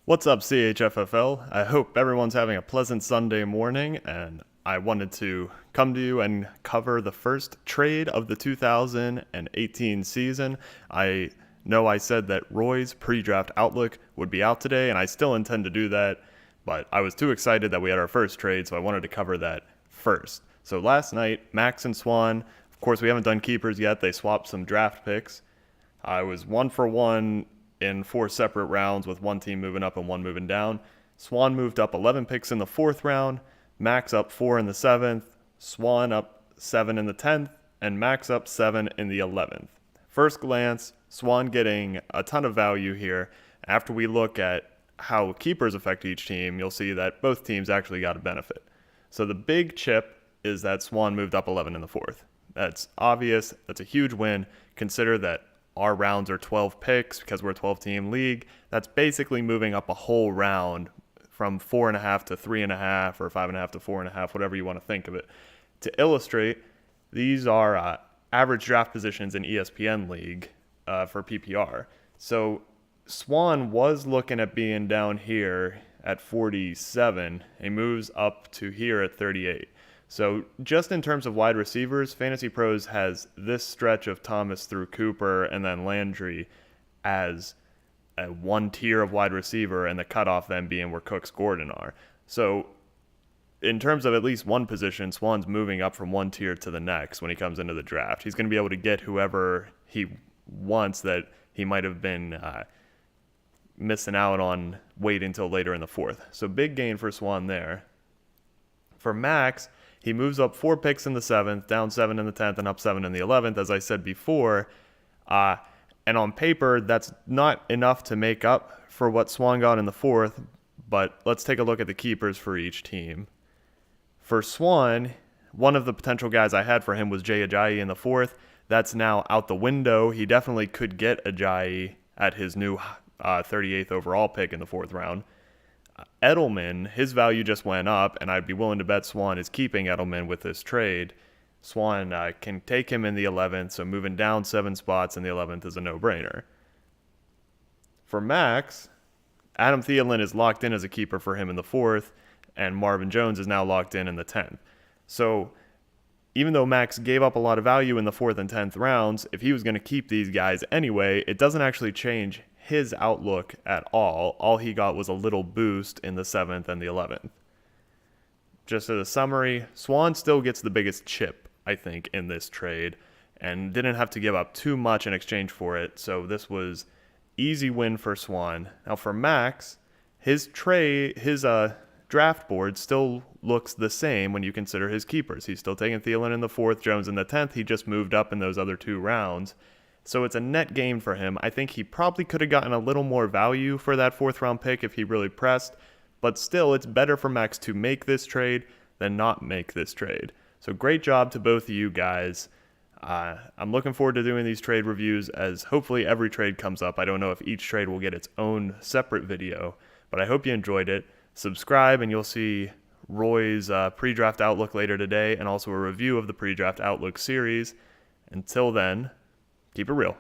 What's up, CHFFL? I hope everyone's having a pleasant Sunday morning, and I wanted to come to you and cover the first trade of the 2018 season. I know I said that Roy's pre-draft outlook would be out today, and I still intend to do that, but I was too excited that we had our first trade, so I wanted to cover that first. So last night, Max and Swan, of course we haven't done keepers yet, they swapped some draft picks. I was 1-for-1 in 4 separate rounds with one team moving up and one moving down. Swan moved up 11 picks in the 4th round, Max up 4 in the 7th, Swan up 7 in the 10th, and Max up 7 in the 11th. First glance, Swan getting a ton of value here. After we look at how keepers affect each team, you'll see that both teams actually got a benefit. So the big chip is that Swan moved up 11 in the 4th. That's obvious. That's a huge win. Consider that our rounds are 12 picks because we're a 12-team league. That's basically moving up a whole round from 4.5 to 3.5 or 5.5 to 4.5, whatever you want to think of it. To illustrate, these are average draft positions in ESPN League for PPR. So Swan was looking at being down here at 47. He moves up to here at 38. So just in terms of wide receivers, Fantasy Pros has this stretch of Thomas through Cooper and then Landry as a one tier of wide receiver, and the cutoff then being where Cooks, Gordon are. So in terms of at least one position, Swan's moving up from one tier to the next when he comes into the draft. He's going to be able to get whoever he wants that he might have been missing out on waiting until later in the 4th. So big gain for Swan there. For Max, he moves up 4 picks in the 7th, down 7 in the 10th, and up 7 in the 11th, as I said before. And on paper, that's not enough to make up for what Swan got in the 4th, but let's take a look at the keepers for each team. For Swan, one of the potential guys I had for him was Jay Ajayi in the 4th. That's now out the window. He definitely could get Ajayi at his new 38th overall pick in the 4th round. Edelman, his value just went up, and I'd be willing to bet Swan is keeping Edelman with this trade. Swan can take him in the 11th, so moving down 7 spots in the 11th is a no-brainer. For Max, Adam Thielen is locked in as a keeper for him in the 4th, and Marvin Jones is now locked in the 10th. So even though Max gave up a lot of value in the 4th and 10th rounds, if he was going to keep these guys anyway, it doesn't actually change his outlook at all. All he got was a little boost in the 7th and the 11th. Just as a summary, Swan still gets the biggest chip, I think, in this trade, and didn't have to give up too much in exchange for it, so this was easy win for Swan. Now for Max, his draft board still looks the same when you consider his keepers. He's still taking Thielen in the 4th, Jones in the 10th. He just moved up in those other 2 rounds. So it's a net gain for him. I think he probably could have gotten a little more value for that 4th round pick if he really pressed, but still it's better for Max to make this trade than not make this trade. So great job to both of you guys. I'm looking forward to doing these trade reviews as hopefully every trade comes up. I don't know if each trade will get its own separate video, but I hope you enjoyed it. Subscribe and you'll see Roy's pre-draft outlook later today and also a review of the pre-draft outlook series. Until then, keep it real.